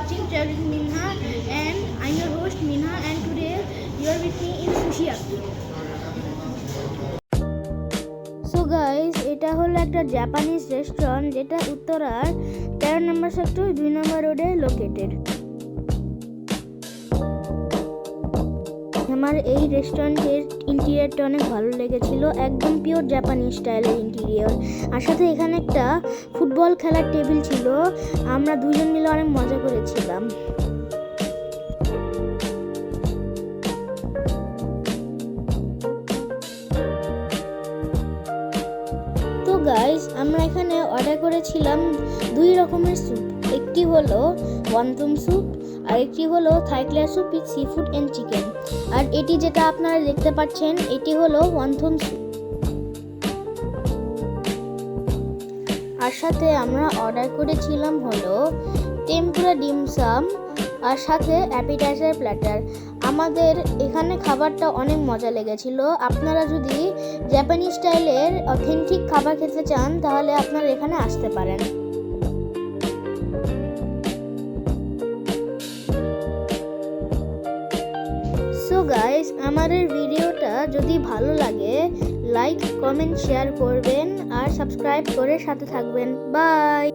watching Travel with Minha, and I'm your host Minha, and today you're with me in Sushi Yaki. So guys, এটা হলো একটা Japanese restaurant যেটা উত্তরার 13 নম্বর sector 2 নম্বর রোডে located. আমার এই রেস্টুরেন্টের ইন্টেরিয়রটা অনেক ভালো লেগেছিল, একদম পিওর জাপানিজ স্টাইলের ইন্টেরিয়র। আর সাথে এখানে একটা ফুটবল খেলার টেবিল ছিল, আমরা দুজন মিলে অনেক মজা করেছিলাম। তো গাইস, আমরা এখানে অর্ডার করেছিলাম 2 রকমের স্যুপ। একটি হলো ওয়ানটন স্যুপ আর একটি হলো Thai clear soup with seafood and chicken. আর এটি যেটা আপনারা দেখতে পাচ্ছেন এটি হলো ওয়ানটন স্যুপ। আর সাথে আমরা অর্ডার করেছিলাম হলো টেম্পুরা ডিমসাম আর সাথে অ্যাপিটাইজার প্ল্যাটার। আমাদের এখানে খাবারটা অনেক মজা লেগেছিল। আপনারা যদি জাপানিজ স্টাইলের অথেন্টিক খাবার খেতে চান তাহলে আপনারা এখানে আসতে পারেন। সো গাইস, আমাদের ভিডিওটা যদি ভালো লাগে লাইক কমেন্ট শেয়ার করবেন আর সাবস্ক্রাইব করে সাথে থাকবেন। বাই।